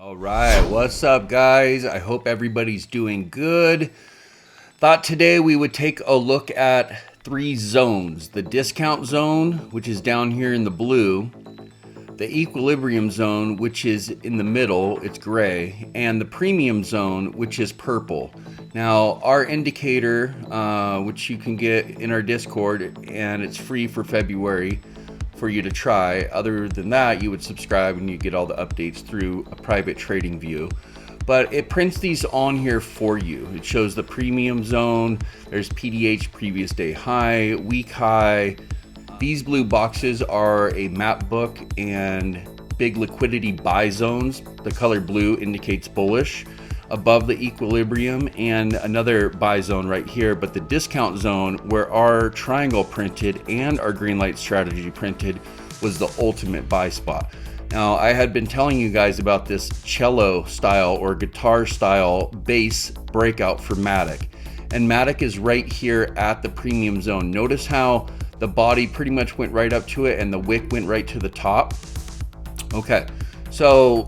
All right, what's up, guys? I hope everybody's doing good. Thought today we would take a look at three zones: the discount zone, which is down here in the blue, the equilibrium zone, which is in the middle, it's gray, and the premium zone, which is purple. Now, our indicator, which you can get in our Discord, and it's free for February for you to try. Other than that, you would subscribe and you get all the updates through a private trading view. But it prints these on here for you. It shows the premium zone. There's PDH, previous day high, week high. These blue boxes are a map book and big liquidity buy zones. The color blue indicates bullish above the equilibrium, and another buy zone right here. But the discount zone, where our triangle printed and our green light strategy printed, was the ultimate buy spot. Now, I had been telling you guys about this cello style or guitar style base breakout for Matic, and Matic is right here at the premium zone. Notice how the body pretty much went right up to it and the wick went right to the top. Okay, so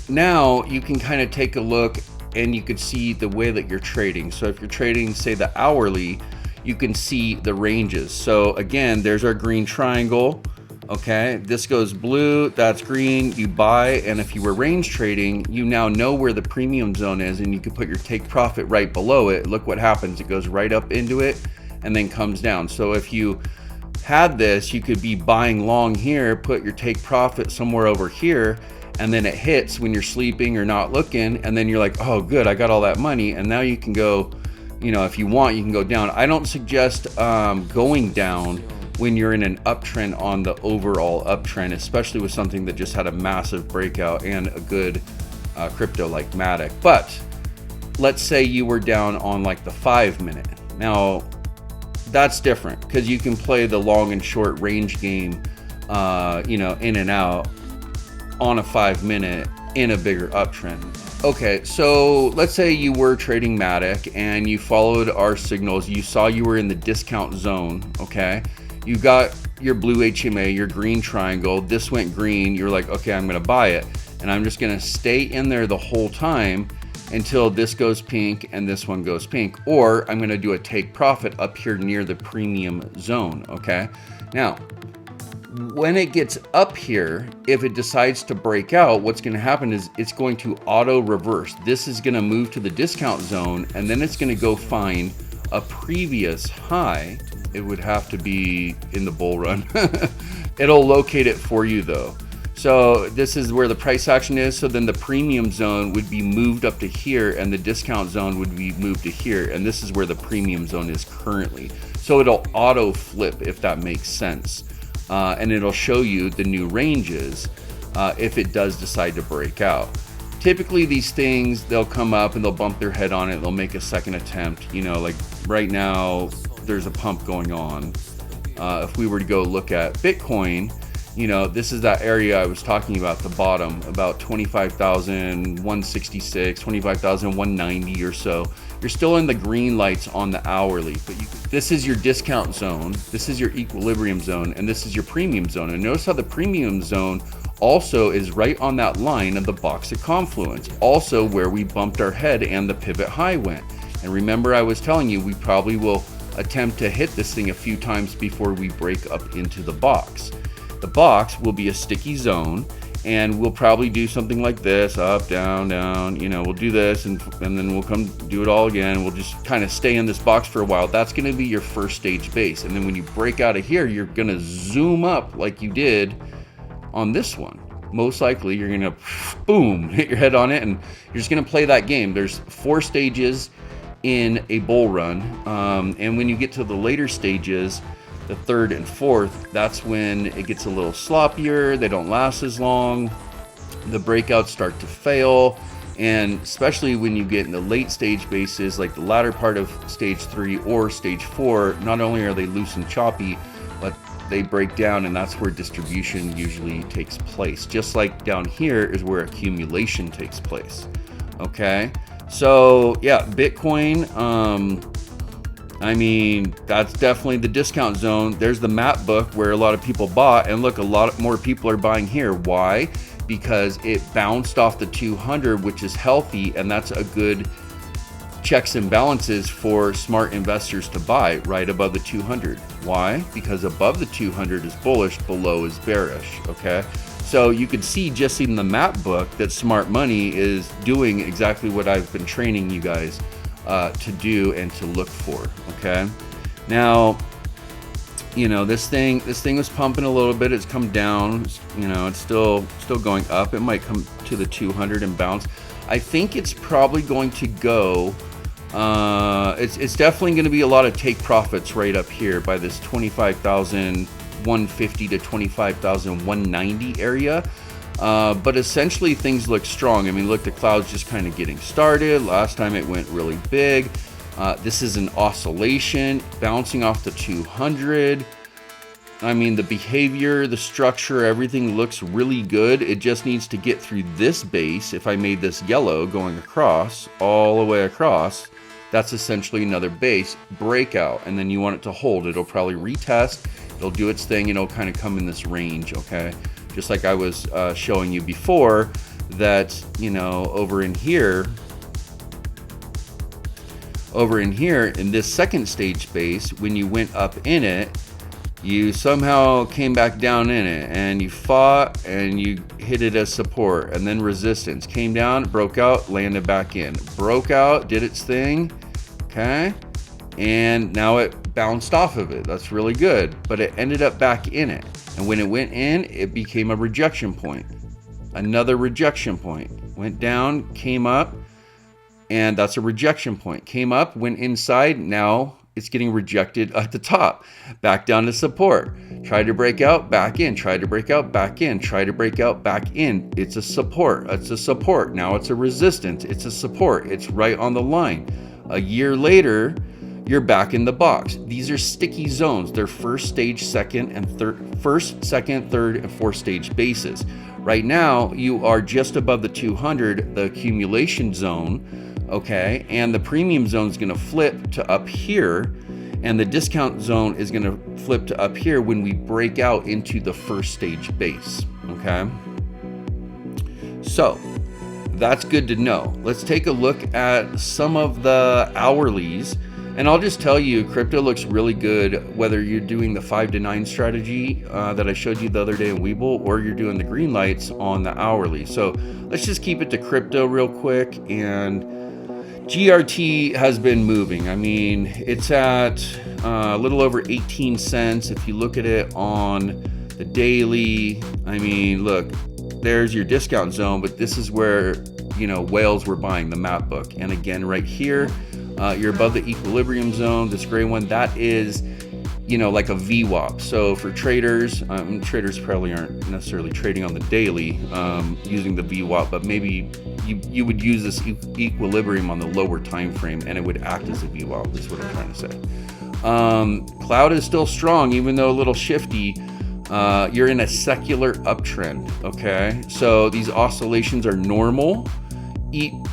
now you can kind of take a look and you can see the way that you're trading. So if you're trading, say, the hourly, you can see the ranges. So again, there's our green triangle. Okay, this goes blue, that's green, you buy. And if you were range trading, you now know where the premium zone is, and you can put your take profit right below it. Look what happens. It goes right up into it and then comes down. So if you had this, you could be buying long here, put your take profit somewhere over here, and then it hits when you're sleeping or not looking, and then you're like, oh good, I got all that money. And now you can go, you know, if you want, you can go down. I don't suggest going down when you're in an uptrend on the overall uptrend, especially with something that just had a massive breakout and a good crypto like Matic. But let's say you were down on like the 5 minute. Now that's different because you can play the long and short range game, you know, in and out on a 5 minute in a bigger uptrend. Okay, so let's say you were trading Matic and you followed our signals. You saw you were in the discount zone. Okay, you got your blue HMA, your green triangle. This went green. You're like, okay, I'm gonna buy it, and I'm just gonna stay in there the whole time until this goes pink and this one goes pink, or I'm gonna do a take profit up here near the premium zone. Okay, now when it gets up here, if it decides to break out, what's going to happen is it's going to auto reverse. This is going to move to the discount zone, and then it's going to go find a previous high. It would have to be in the bull run. It'll locate it for you though. So this is where the price action is. So then the premium zone would be moved up to here, and the discount zone would be moved to here. And this is where the premium zone is currently. So it'll auto flip, if that makes sense. And it'll show you the new ranges if it does decide to break out. Typically these things, they'll come up and they'll bump their head on it. They'll make a second attempt. You know, like right now there's a pump going on. If we were to go look at Bitcoin, you know, this is that area I was talking about, the bottom, about 25,166, 25,190 or so. You're still in the green lights on the hourly, but this is your discount zone, this is your equilibrium zone, and this is your premium zone. And notice how the premium zone also is right on that line of the box at confluence, also where we bumped our head and the pivot high went. And remember, I was telling you, we probably will attempt to hit this thing a few times before we break up into the box. The box will be a sticky zone, and we'll probably do something like this, up, down, down, you know, we'll do this, and then we'll come do it all again. We'll just kind of stay in this box for a while. That's going to be your first stage base. And then when you break out of here, you're going to zoom up like you did on this one. Most likely you're going to, boom, hit your head on it, and you're just going to play that game. There's 4 stages in a bull run. And when you get to the later stages, the 3rd and 4th, that's when it gets a little sloppier. They don't last as long. The breakouts start to fail. And especially when you get in the late stage bases, like the latter part of stage 3 or stage 4, not only are they loose and choppy, but they break down, and that's where distribution usually takes place. Just like down here is where accumulation takes place. Okay, so yeah, Bitcoin, I mean, that's definitely the discount zone. There's the map book where a lot of people bought, and look, a lot more people are buying here. Why? because it bounced off the 200, which is healthy, and that's a good checks and balances for smart investors to buy right above the 200. Why? Because above the 200 is bullish, below is bearish. Okay, so you can see just in the map book that smart money is doing exactly what I've been training you guys to do and to look for. Okay, now, you know, this thing was pumping a little bit. It's come down. You know, it's still going up. It might come to the 200 and bounce. I think it's probably going to go. It's definitely going to be a lot of take profits right up here by this 25,150 to 25,190 area. But essentially things look strong. I mean, look, the cloud's just kind of getting started. Last time it went really big. This is an oscillation bouncing off the 200. I mean, the behavior, the structure, everything looks really good. It just needs to get through this base. If I made this yellow going across, all the way across, that's essentially another base breakout. And then you want it to hold. It'll probably retest. It'll do its thing and it'll kind of come in this range, okay? Just like I was showing you before that, you know, over in here in this second stage base, when you went up in it, you somehow came back down in it and you fought and you hit it as support and then resistance. Came down, broke out, landed back in. Broke out, did its thing, okay? And now it bounced off of it. That's really good. But it ended up back in it. And when it went in, it became a rejection point. Another rejection point. Went down, came up, and that's a rejection point. Came up, went inside, now it's getting rejected at the top. Back down to support. Tried to break out, back in. Tried to break out, back in. Tried to break out, back in. It's a support. It's a support. Now it's a resistance. It's a support. It's right on the line. A year later, you're back in the box. These are sticky zones. They're first, second, and third, and fourth stage bases. Right now, you are just above the 200, the accumulation zone. Okay, and the premium zone is going to flip to up here, and the discount zone is going to flip to up here when we break out into the first stage base. Okay, so that's good to know. Let's take a look at some of the hourlies, and I'll just tell you, crypto looks really good whether you're doing the 5 to 9 strategy that I showed you the other day in Webull, or you're doing the green lights on the hourly. So let's just keep it to crypto real quick. And GRT has been moving. I mean, it's at a little over 18 cents. If you look at it on the daily, I mean, look, there's your discount zone, but this is where, you know, whales were buying the map book. And again, right here, you're above the equilibrium zone. This gray one, that is, you know, like a VWAP. So for traders, traders probably aren't necessarily trading on the daily using the VWAP, but maybe you would use this equilibrium on the lower time frame and it would act as a VWAP, is what I'm trying to say. Cloud is still strong, even though a little shifty. You're in a secular uptrend, okay? So these oscillations are normal,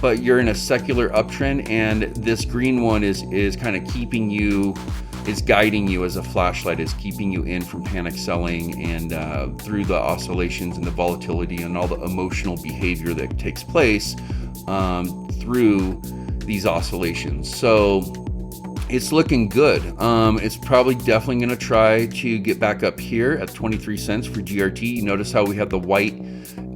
but you're in a secular uptrend, and this green one is kind of keeping you, is guiding you as a flashlight, is keeping you in from panic selling and through the oscillations and the volatility and all the emotional behavior that takes place through these oscillations. So it's looking good. It's probably definitely going to try to get back up here at 23 cents for GRT. You notice how we have the white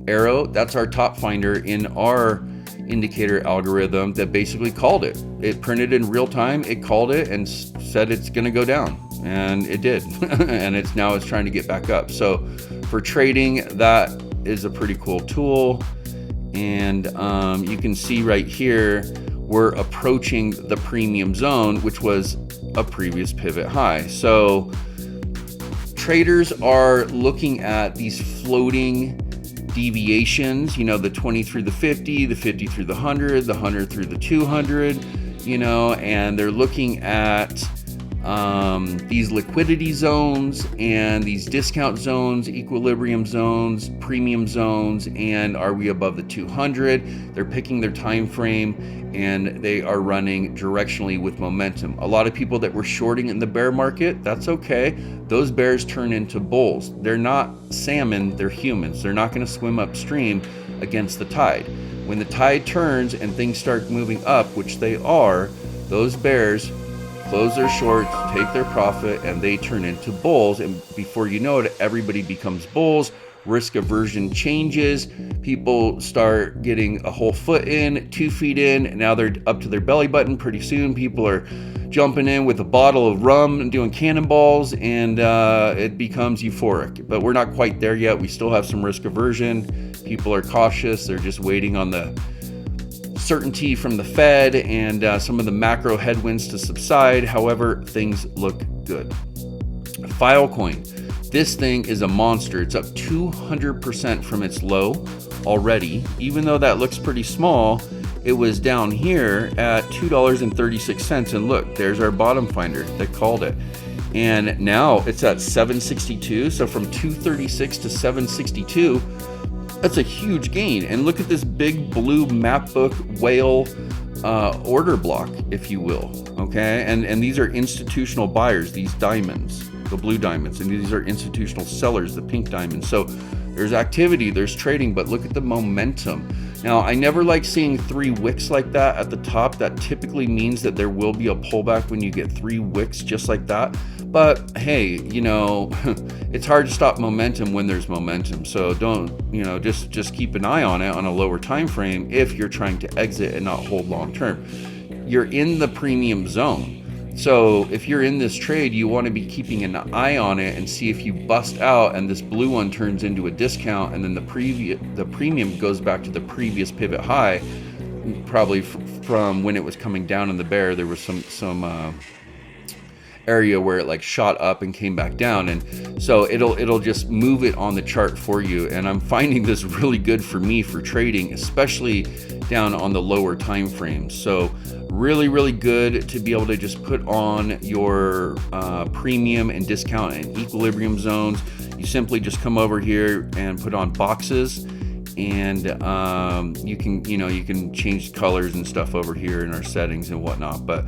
arrow? That's our top finder in our indicator algorithm that basically called it. It printed in real time, it called it and said it's going to go down, and it did. And it's trying to get back up. So for trading, that is a pretty cool tool. And you can see right here, we're approaching the premium zone, which was a previous pivot high. So traders are looking at these floating deviations, you know, the 20 through the 50, the 50 through the 100, the 100 through the 200, you know, and they're looking at these liquidity zones and these discount zones, equilibrium zones, premium zones, and are we above the 200? They're picking their time frame and they are running directionally with momentum. A lot of people that were shorting in the bear market, that's okay. Those bears turn into bulls. They're not salmon, they're humans. They're not going to swim upstream against the tide. When the tide turns and things start moving up, which they are, those bears close their shorts, take their profit, and they turn into bulls. And before you know it, everybody becomes bulls. Risk aversion changes. People start getting a whole foot in, 2 feet in, and now they're up to their belly button. Pretty soon, people are jumping in with a bottle of rum and doing cannonballs, and it becomes euphoric. But we're not quite there yet. We still have some risk aversion. People are cautious. They're just waiting on the certainty from the Fed and some of the macro headwinds to subside. However, things look good. Filecoin. This thing is a monster. It's up 200% from its low already. Even though that looks pretty small, it was down here at $2.36. And look, there's our bottom finder that called it. And now it's at 762. So from 236 to 762, that's a huge gain. And look at this big blue MacBook whale order block, if you will. Okay, and these are institutional buyers, these diamonds, the blue diamonds, and these are institutional sellers, the pink diamonds. So there's activity, there's trading, but look at the momentum. Now, I never like seeing 3 wicks like that at the top. That typically means that there will be a pullback when you get 3 wicks just like that. But hey, you know, it's hard to stop momentum when there's momentum. So don't, you know, just keep an eye on it on a lower time frame if you're trying to exit and not hold long term. You're in the premium zone. So if you're in this trade, you want to be keeping an eye on it and see if you bust out and this blue one turns into a discount, and then the premium goes back to the previous pivot high, probably from when it was coming down in the bear. There was some area where it like shot up and came back down, and so it'll just move it on the chart for you. And I'm finding this really good for me for trading, especially down on the lower time frames. So really good to be able to just put on your premium and discount and equilibrium zones. You simply just come over here and put on boxes, and you can change colors and stuff over here in our settings and whatnot. But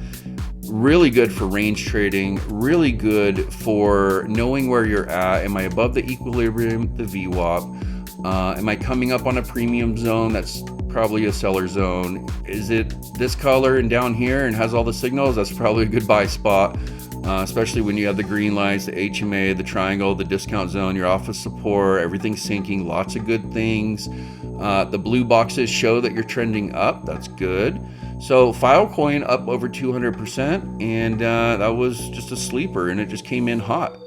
really good for range trading, really good for knowing where you're at. Am I above the equilibrium, the VWAP? Am I coming up on a premium zone? That's probably a seller zone. Is it this color and down here and has all the signals? That's probably a good buy spot, especially when you have the green lights, the HMA, the triangle, the discount zone, your office support, everything's syncing, lots of good things. The blue boxes show that you're trending up. That's good. So Filecoin up over 200%, and that was just a sleeper, and it just came in hot.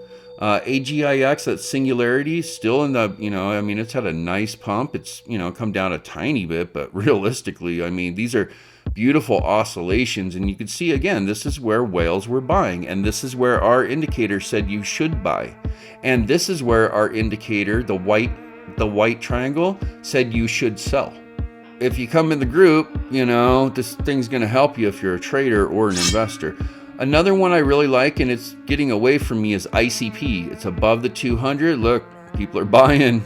AGIX, that Singularity, still in the, it's had a nice pump. It's, come down a tiny bit, but realistically, these are beautiful oscillations. And you can see, again, this is where whales were buying, and this is where our indicator said you should buy. And this is where our indicator, the white triangle, said you should sell. If you come in the group, this thing's going to help you if you're a trader or an investor. Another one I really like, and it's getting away from me, is ICP. It's above the 200. Look, people are buying,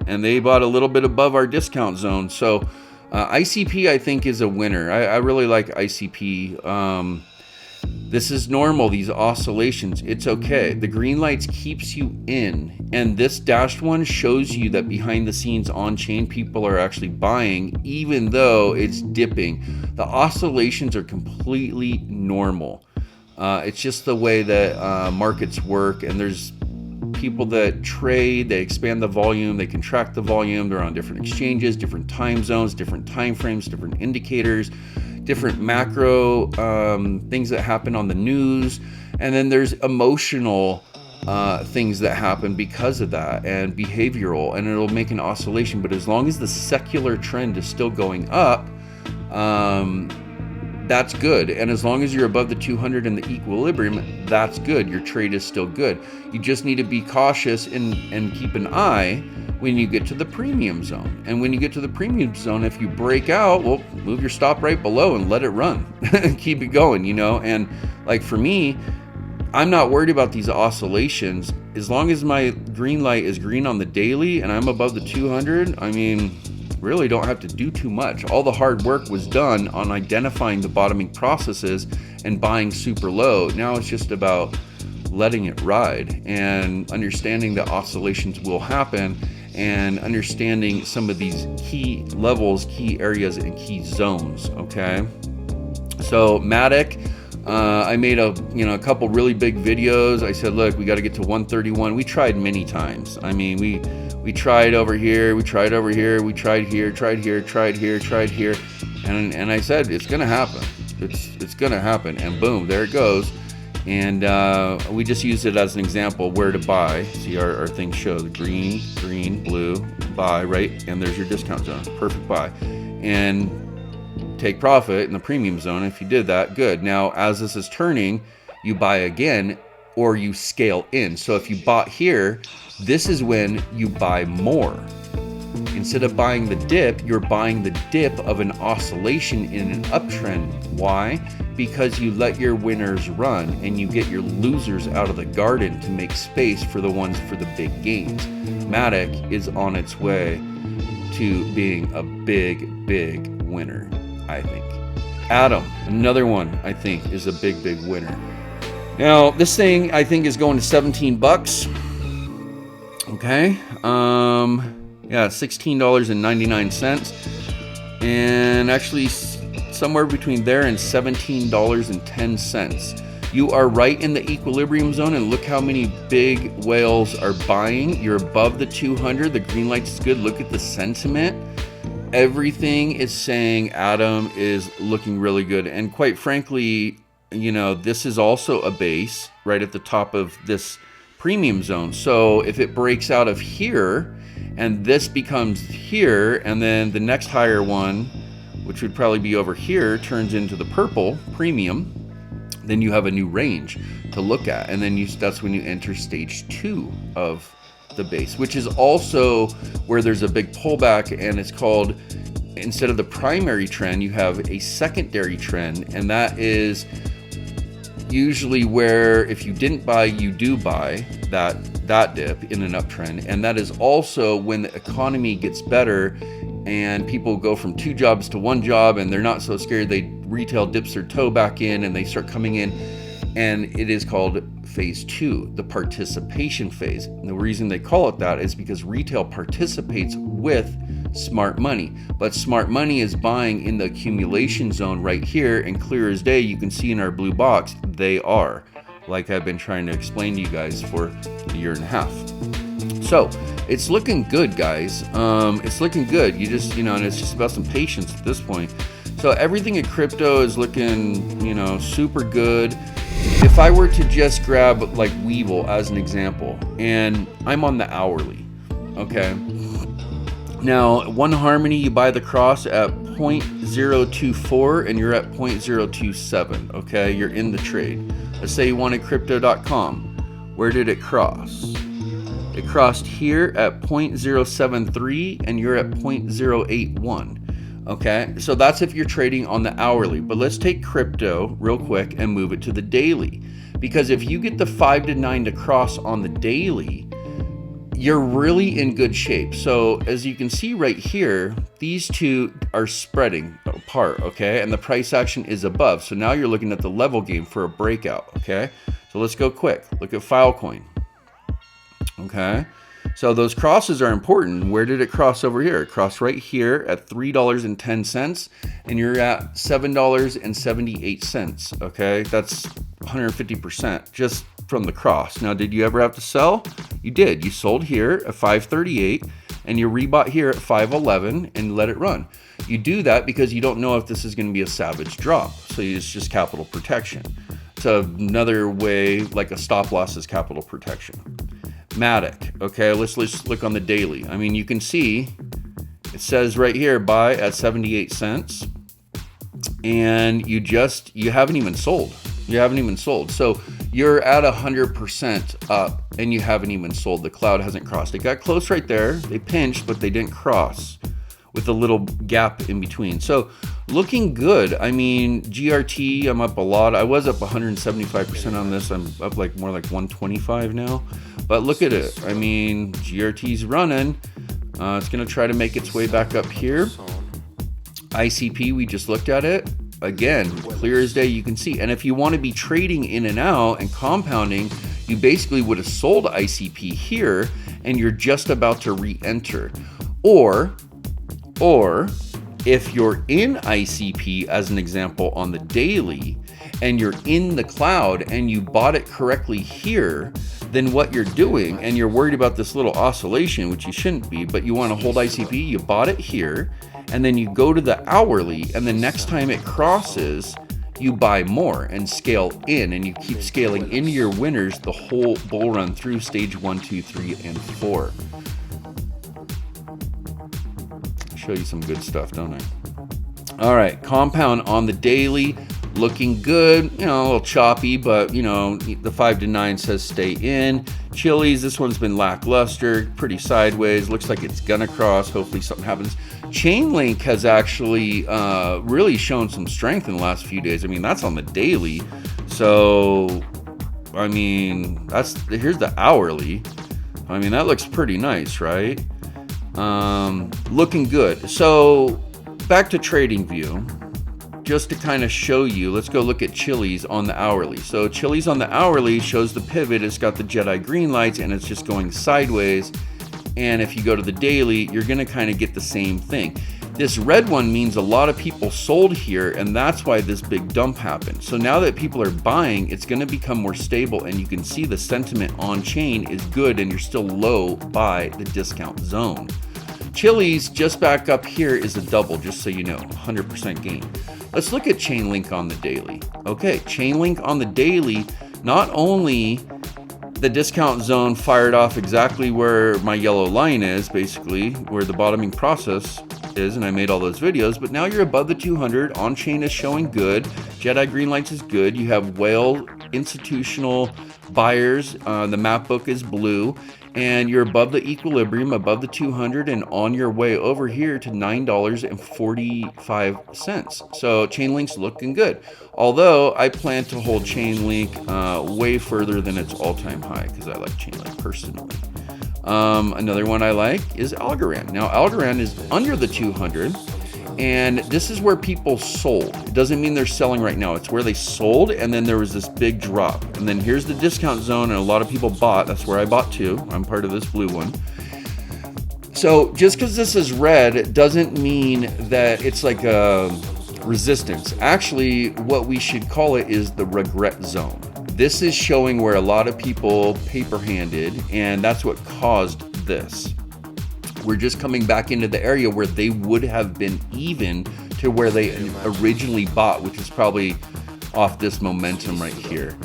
and they bought a little bit above our discount zone. So ICP, I think, is a winner. I really like ICP. This is normal, these oscillations. It's okay. The green lights keeps you in, and this dashed one shows you that behind the scenes on chain, people are actually buying, even though it's dipping. The oscillations are completely normal. It's just the way that markets work, and there's people that trade, they expand the volume, they contract the volume, they're on different exchanges, different time zones, different time frames, different indicators, different macro things that happen on the news, and then there's emotional things that happen because of that, and behavioral, and it'll make an oscillation. But as long as the secular trend is still going up, that's good. And as long as you're above the 200 in the equilibrium, that's good. Your trade is still good. You just need to be cautious and keep an eye when you get to the premium zone. And when you get to the premium zone, if you break out, well, move your stop right below and let it run. Keep it going, you know? And like for me, I'm not worried about these oscillations. As long as my green light is green on the daily and I'm above the 200, I mean, really don't have to do too much. All the hard work was done on identifying the bottoming processes and buying super low. Now it's just about letting it ride and understanding that oscillations will happen and understanding some of these key levels, key areas, and key zones, okay? So Matic, I made a couple really big videos. I said, look, we got to get to 131. We tried many times. I mean, we tried over here, we tried over here, we tried here, tried here, tried here, tried here, and I said it's gonna happen. It's gonna happen, and boom, there it goes. And we just used it as an example where to buy. See, our thing shows green, blue, buy, right? And there's your discount zone, perfect buy, and take profit in the premium zone. If you did that, good. Now, as this is turning, you buy again or you scale in. So if you bought here, this is when you buy more. Instead of buying the dip, you're buying the dip of an oscillation in an uptrend. Why? Because you let your winners run and you get your losers out of the garden to make space for the ones for the big gains. Matic is on its way to being a big winner, I think. Atom, another one I think is a big winner. Now, this thing I think is going to 17 bucks. Okay. Yeah, $16.99. And actually somewhere between there and $17.10. You are right in the equilibrium zone, and look how many big whales are buying. You're above the 200. The green light is good. Look at the sentiment. Everything is saying Atom is looking really good. And quite frankly, you know, this is also a base right at the top of this premium zone. So if it breaks out of here and this becomes here, and then the next higher one, which would probably be over here, turns into the purple premium, then you have a new range to look at. And then that's when you enter stage 2 of the base, which is also where there's a big pullback, and it's called, instead of the primary trend, you have a secondary trend, and that is usually where if you didn't buy, you do buy that dip in an uptrend. And that is also when the economy gets better and people go from 2 jobs to 1 job and they're not so scared. Retail dips their toe back in and they start coming in, and it is called phase 2, the participation phase. And the reason they call it that is because retail participates with smart money, but smart money is buying in the accumulation zone right here, and clear as day you can see in our blue box they are, like I've been trying to explain to you guys for a year and a half. So it's looking good, guys. It's looking good. You just, and it's just about some patience at this point. So everything in crypto is looking, super good. If I were to just grab like Weevil as an example, and I'm on the hourly, okay? Now, One Harmony, you buy the cross at 0.024 and you're at 0.027, okay? You're in the trade. Let's say you wanted crypto.com. Where did it cross? It crossed here at 0.073 and you're at 0.081. Okay, so that's if you're trading on the hourly. But let's take crypto real quick and move it to the daily. Because if you get the 5 to 9 to cross on the daily, you're really in good shape. So as you can see right here, these two are spreading apart, okay? And the price action is above. So now you're looking at the level game for a breakout, okay? So let's go quick. Look at Filecoin, okay? So those crosses are important. Where did it cross over here? It crossed right here at $3.10, and you're at $7.78, okay? That's 150% just from the cross. Now, did you ever have to sell? You did. You sold here at 538, and you rebought here at 511 and let it run. You do that because you don't know if this is going to be a savage drop. So it's just capital protection. So another way, like a stop loss, is capital protection. Matic, okay, let's look on the daily. I mean, you can see it says right here buy at 78 cents, and you haven't even sold. You haven't even sold. So you're at 100% up and you haven't even sold. The cloud hasn't crossed. It got close right there. They pinched, but they didn't cross with a little gap in between. So looking good. I mean, GRT, I'm up a lot. I was up 175% on this. I'm up like more like 125 now. But look at it. I mean, GRT's running. It's going to try to make its way back up here. ICP, we just looked at it. Again, clear as day, you can see. And if you want to be trading in and out and compounding, you basically would have sold ICP here and you're just about to re-enter. Or if you're in ICP, as an example, on the daily, and you're in the cloud and you bought it correctly here, then what you're doing, and you're worried about this little oscillation, which you shouldn't be, but you want to hold ICP, you bought it here, and then you go to the hourly, and the next time it crosses, you buy more and scale in, and you keep scaling into your winners the whole bull run through stage 1, 2, 3, and 4. Show you some good stuff, don't I? All right, compound on the daily, looking good, you know, a little choppy, but you know, the 5 to 9 says stay in. Chili's, this one's been lackluster, pretty sideways, looks like it's gonna cross, hopefully something happens. Chainlink has actually really shown some strength in the last few days. I mean, that's on the daily, so I mean, here's the hourly. I mean, that looks pretty nice, right? Looking good. So back to trading view, just to kind of show you, let's go look at Chili's on the hourly. So Chili's on the hourly shows the pivot. It's got the Jedi green lights and it's just going sideways. And if you go to the daily, you're going to kind of get the same thing. This red one means a lot of people sold here, and that's why this big dump happened. So now that people are buying, it's going to become more stable, and you can see the sentiment on chain is good, and you're still low by the discount zone. Chili's just back up here is a double, just so you know, 100% gain. Let's look at Chainlink on the daily. Okay, Chainlink on the daily, not only the discount zone fired off exactly where my yellow line is, basically, where the bottoming process is, and I made all those videos, but now you're above the 200. On chain is showing good. Jedi green lights is good. You have whale institutional buyers. The map book is blue, and you're above the equilibrium, above the 200, and on your way over here to $9.45. So Chainlink's looking good. Although I plan to hold Chainlink way further than its all-time high, because I like Chainlink personally. Another one I like is Algorand. Now Algorand is under the 200, and this is where people sold. It doesn't mean they're selling right now. It's where they sold, and then there was this big drop. And then here's the discount zone, and a lot of people bought. That's where I bought too. I'm part of this blue one. So just because this is red doesn't mean that it's like a resistance. Actually, what we should call it is the regret zone. This is showing where a lot of people paper-handed, and that's what caused this. We're just coming back into the area where they would have been even to where they originally bought, which is probably off this momentum right here.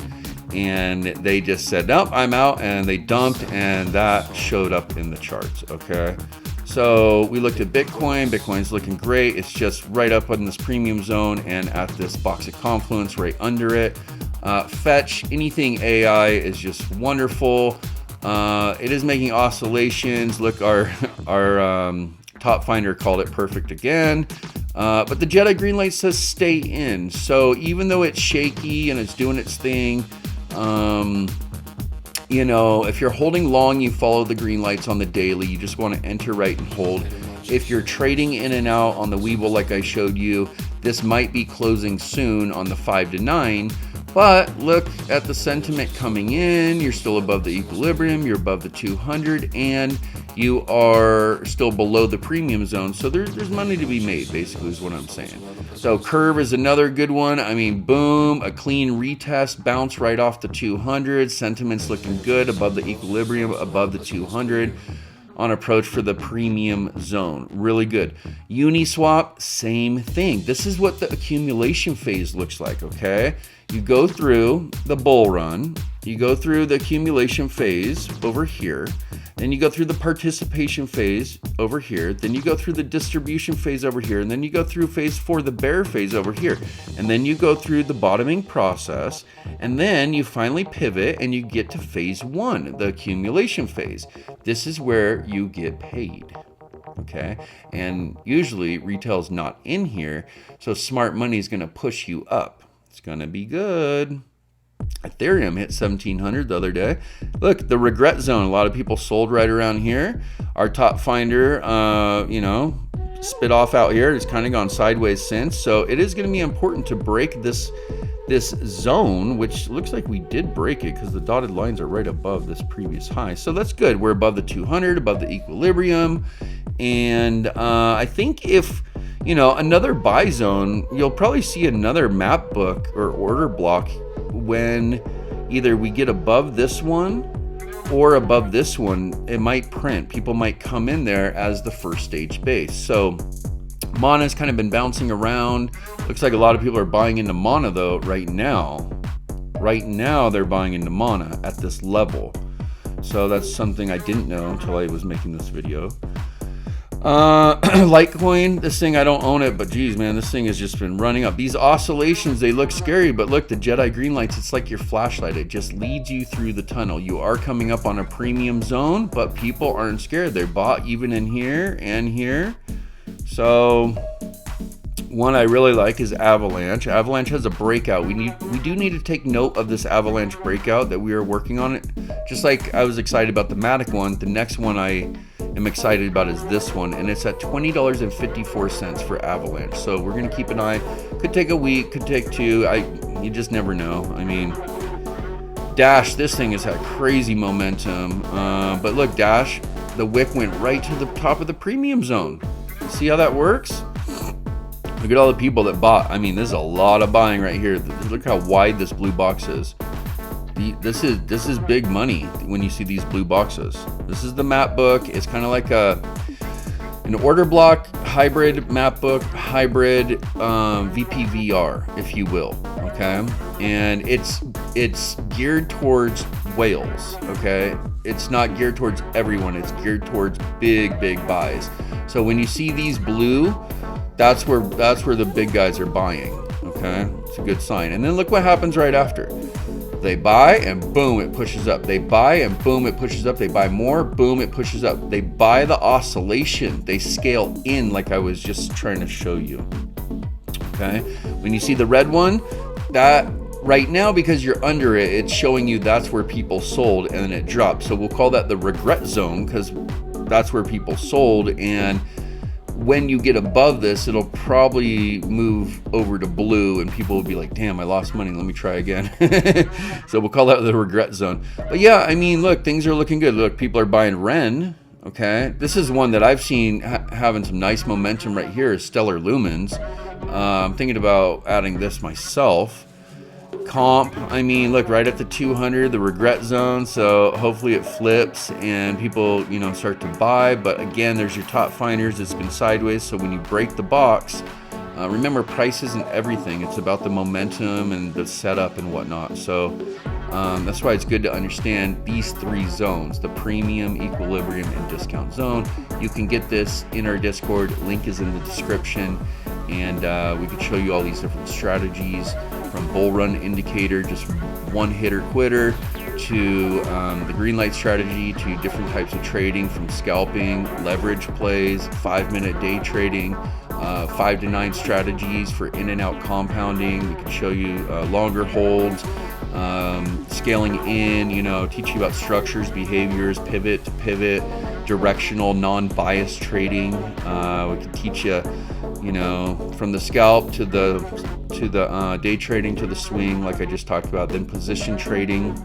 And they just said, nope, I'm out, and they dumped, and that showed up in the charts, okay? So we looked at Bitcoin. Bitcoin's looking great. It's just right up in this premium zone and at this box of confluence right under it. Fetch, anything AI is just wonderful. It is making oscillations. Look, our top finder called it perfect again. But the Jedi green light says stay in. So even though it's shaky and it's doing its thing, you know, if you're holding long, you follow the green lights on the daily. You just want to enter right and hold. If you're trading in and out on the Weeble like I showed you, this might be closing soon on the 5 to 9. But look at the sentiment coming in. You're still above the equilibrium. You're above the 200, and you are still below the premium zone. So there's money to be made, basically, is what I'm saying. So Curve is another good one. I mean, boom, a clean retest, bounce right off the 200. Sentiment's looking good, above the equilibrium, above the 200. On approach for the premium zone. Really good. Uniswap, same thing. This is what the accumulation phase looks like, okay? You go through the bull run, you go through the accumulation phase over here, Then you go through the participation phase over here. Then you go through the distribution phase over here. And then you go through phase 4, the bear phase over here. And then you go through the bottoming process. And then you finally pivot and you get to phase 1, the accumulation phase. This is where you get paid. Okay. And usually retail's not in here. So smart money is going to push you up. It's going to be good. Ethereum hit 1700 the other day. Look, the regret zone. A lot of people sold right around here. Our top finder, spit off out here. It's kind of gone sideways since. So it is going to be important to break this zone, which looks like we did break it because the dotted lines are right above this previous high. So that's good. We're above the 200, above the equilibrium. And I think if another buy zone, you'll probably see another map book or order block when either we get above this one or above this one. It might print. People might come in there as the first stage base. So Mana's kind of been bouncing around. Looks like a lot of people are buying into Mana though right now. Right now they're buying into Mana at this level. So that's something I didn't know until I was making this video. Litecoin, this thing, I don't own it, but geez, man, this thing has just been running up. These oscillations, they look scary, but look, the Jedi green lights, it's like your flashlight. It just leads you through the tunnel. You are coming up on a premium zone, but people aren't scared. They're bought even in here and here. So one I really like is Avalanche. Avalanche has a breakout. We do need to take note of this Avalanche breakout that we are working on it. Just like I was excited about the Matic one, the next one I am excited about is this one, and it's at $20.54 for Avalanche. So we're gonna keep an eye. Could take a week, could take two. You just never know. I mean, Dash, this thing has had crazy momentum. But look, Dash, the wick went right to the top of the premium zone. See how that works? Look at all the people that bought. I mean, there's a lot of buying right here. Look how wide this blue box is. This is big money when you see these blue boxes. This is the map book. It's kind of like an order block hybrid map book, hybrid VPVR, if you will. Okay, and it's geared towards whales. Okay, it's not geared towards everyone. It's geared towards big buys. So when you see these blue, that's where the big guys are buying. Okay, it's a good sign. And then look what happens right after. They buy and boom, it pushes up. They buy and boom, it pushes up. They buy more, boom, it pushes up. They buy the oscillation. They scale in like I was just trying to show you. Okay, when you see the red one, that right now, because you're under it, it's showing you that's where people sold and then it dropped. So we'll call that the regret zone because that's where people sold. And when you get above this, it'll probably move over to blue and people will be like, damn, I lost money, let me try again. So we'll call that the regret zone. But yeah, I mean, look, things are looking good. Look, people are buying Ren. Okay, this is one that I've seen having some nice momentum right here, is Stellar Lumens. I'm thinking about adding this myself. Comp, I mean, look, right at the 200, the regret zone. So hopefully it flips and people, start to buy. But again, there's your top finders. It's been sideways. So when you break the box, remember, price isn't everything. It's about the momentum and the setup and whatnot. So that's why it's good to understand these three zones: the premium, equilibrium, and discount zone. You can get this in our Discord. Link is in the description. And we could show you all these different strategies, from bull run indicator, just one hitter quitter, to the green light strategy, to different types of trading, from scalping, leverage plays, 5-minute day trading, 5 to 9 strategies for in and out compounding. We can show you longer holds, scaling in, teach you about structures, behaviors, pivot to pivot, directional, non-biased trading. We can teach you, from the scalp to the day trading to the swing, like I just talked about, then position trading,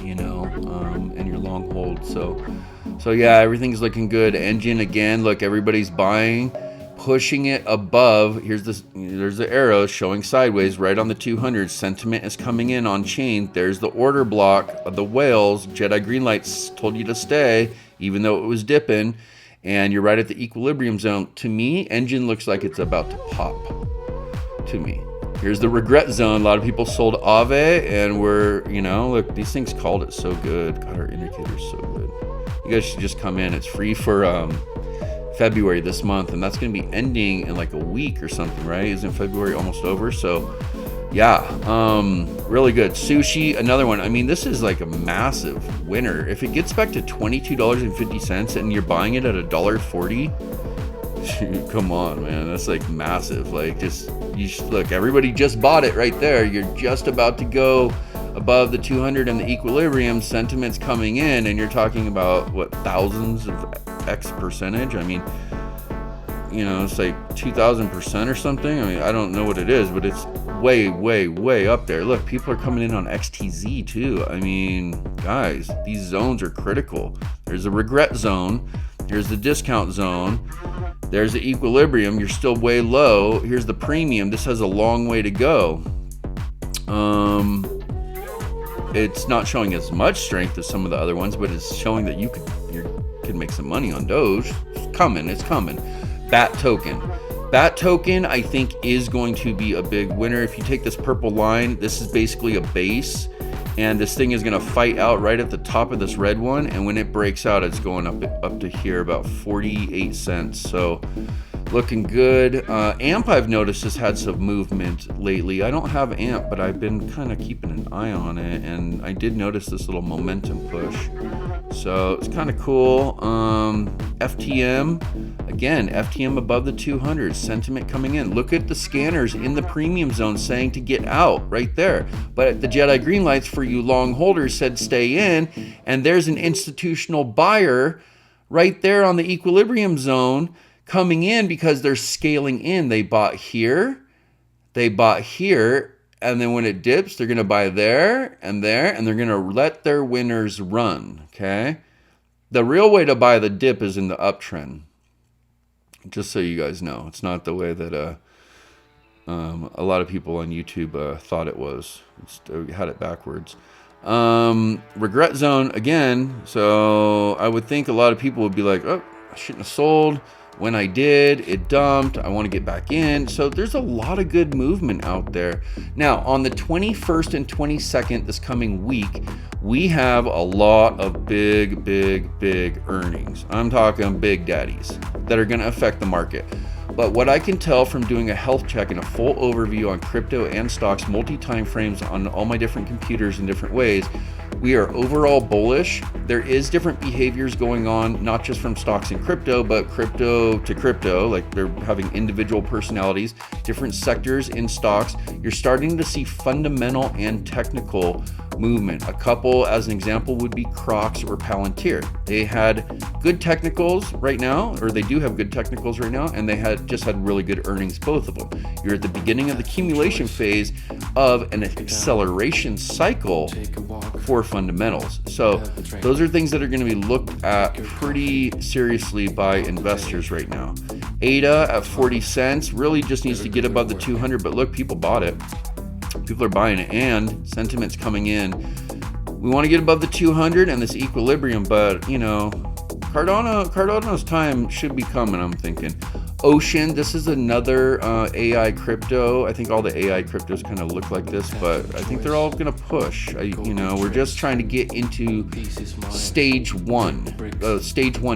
and your long hold. So yeah, everything's looking good. Engine, again, look, everybody's buying, pushing it above. There's the arrow showing sideways right on the 200. Sentiment is coming in on chain. There's the order block of the whales. Jedi green lights told you to stay, even though it was dipping. And you're right at the equilibrium zone. To me, engine looks like it's about to pop. To me. Here's the regret zone. A lot of people sold Aave, and we're, look, these things called it so good. God, our indicator's so good. You guys should just come in. It's free for February this month, and that's going to be ending in like a week or something, right? Isn't February almost over? So yeah, really good. Sushi, another one. I mean, this is like a massive winner. If it gets back to $22.50 and you're buying it at $1.40, come on, man, that's like massive. Like, look, everybody just bought it right there. You're just about to go above the 200 and the equilibrium. Sentiment's coming in, and you're talking about what, thousands of X percentage? I mean, you know, it's like 2,000% or something. I mean, I don't know what it is, but it's way, way, way up there. Look, people are coming in on XTZ too. I mean, guys, these zones are critical. There's a regret zone. Here's the discount zone. There's the equilibrium. You're still way low. Here's the premium. This has a long way to go. It's not showing as much strength as some of the other ones, but it's showing that you could make some money on Doge. It's coming. BAT token, I think, is going to be a big winner. If you take this purple line, this is basically a base, and this thing is going to fight out right at the top of this red one, and when it breaks out, it's going up to here, about 48 cents. So looking good. AMP, I've noticed, has had some movement lately. I don't have AMP, but I've been kind of keeping an eye on it, and I did notice this little momentum push. So it's kind of cool. FTM, again, FTM above the 200, sentiment coming in. Look at the scanners in the premium zone saying to get out right there. But the Jedi green lights for you long holders said stay in, and there's an institutional buyer right there on the equilibrium zone coming in because they're scaling in. They bought here, and then when it dips, they're going to buy there, and they're going to let their winners run, okay? The real way to buy the dip is in the uptrend, just so you guys know. It's not the way that a lot of people on YouTube thought it was. They had it backwards. Regret zone, again, so I would think a lot of people would be like, oh, I shouldn't have sold. When I did, it dumped. I want to get back in. So there's a lot of good movement out there. Now, on the 21st and 22nd, this coming week, we have a lot of big earnings. I'm talking big daddies that are going to affect the market. But what I can tell from doing a health check and a full overview on crypto and stocks, multi-time frames on all my different computers in different ways, we are overall bullish. There is different behaviors going on, not just from stocks and crypto, but crypto to crypto, like they're having individual personalities, different sectors in stocks. You're starting to see fundamental and technical movement. A couple, as an example, would be Crocs or Palantir. They had good technicals right now, or they do have good technicals right now, and they just had really good earnings, both of them. You're at the beginning of the accumulation phase of an acceleration cycle for fundamentals. So those are things that are going to be looked at pretty seriously by investors right now. ADA at 40 cents really just needs to get above the 200, but look, people bought it. People are buying it, and sentiment's coming in. We want to get above the 200 and this equilibrium, but you know, Cardano's time should be coming, I'm thinking. Ocean, this is another AI crypto. I think all the AI cryptos kind of look like this, but I think they're all going to push. We're just trying to get into stage one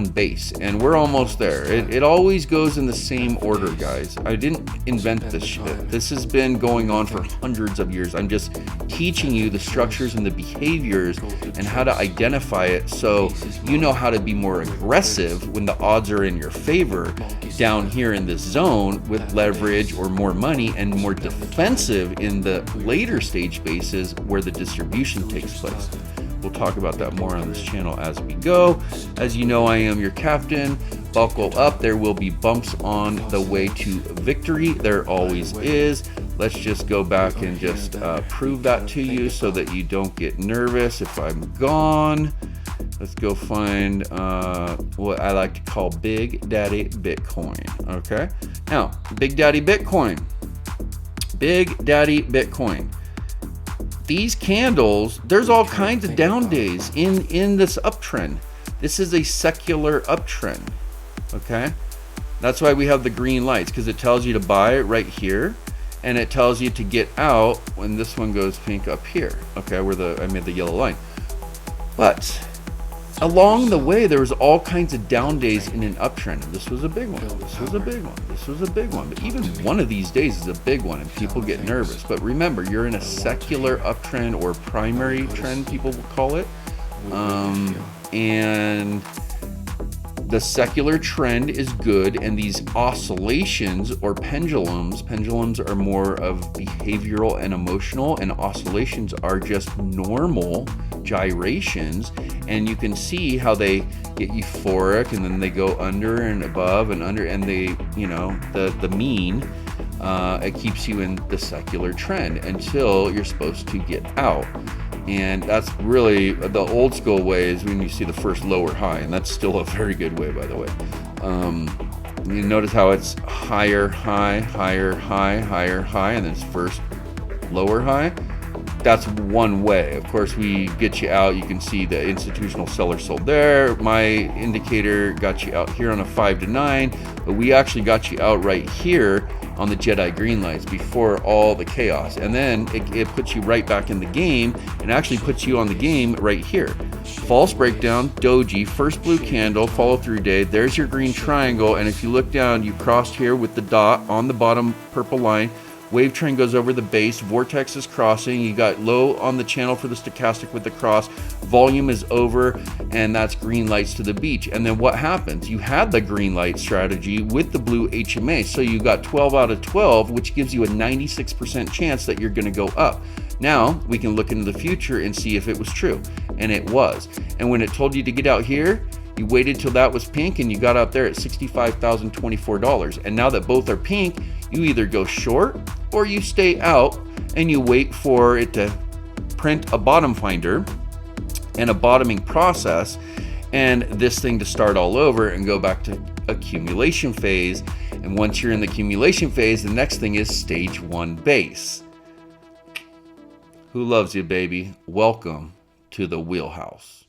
base, and we're almost there. It always goes in the same order, guys. I didn't invent this shit. This has been going on for hundreds of years. I'm just teaching you the structures and the behaviors and how to identify it, so you know how to be more aggressive when the odds are in your favor down here in this zone with leverage or more money, and more defensive in the later stage bases where the distribution takes place. We'll talk about that more on this channel as we go. As you know, I am your captain. Buckle up. There will be bumps on the way to victory. There always is. Let's just go back and just prove that to you so that you don't get nervous if I'm gone. Let's go find what I like to call Big Daddy Bitcoin. Okay, now Big Daddy Bitcoin. These candles, there's all kinds of down days in this uptrend. This is a secular uptrend. Okay, that's why we have the green lights, because it tells you to buy right here, and it tells you to get out when this one goes pink up here. Okay, where I made the yellow line. But along the way, there was all kinds of down days in an uptrend. This was a big one. This was a big one. This was a big one. But even one of these days is a big one, and people get nervous. But remember, you're in a secular uptrend or primary trend, people will call it. And the secular trend is good, and these oscillations or pendulums are more of behavioral and emotional, and oscillations are just normal gyrations, and you can see how they get euphoric and then they go under and above and under, and they, you know, the mean, it keeps you in the secular trend until you're supposed to get out. And that's really the old school way, is when you see the first lower high, and that's still a very good way, by the way. You notice how it's higher high, higher high, higher high, and then it's first lower high. That's one way. Of course, we get you out. You can see the institutional seller sold there. My indicator got you out here on a 5 to 9, but we actually got you out right here on the Jedi green lights before all the chaos. And then it puts you right back in the game, and actually puts you on the game right here. False breakdown, doji, first blue candle, follow through day. There's your green triangle. And if you look down, you crossed here with the dot on the bottom purple line. Wave train goes over the base, vortex is crossing, you got low on the channel for the stochastic with the cross, volume is over, and that's green lights to the beach. And then what happens? You had the green light strategy with the blue HMA, so you got 12 out of 12, which gives you a 96% chance that you're going to go up. Now we can look into the future and see if it was true, and it was. And when it told you to get out here, you waited till that was pink, and you got out there at $65,024. And now that both are pink, you either go short or you stay out, and you wait for it to print a bottom finder and a bottoming process, and this thing to start all over and go back to accumulation phase. And once you're in the accumulation phase, the next thing is stage 1 base. Who loves you, baby? Welcome to the wheelhouse.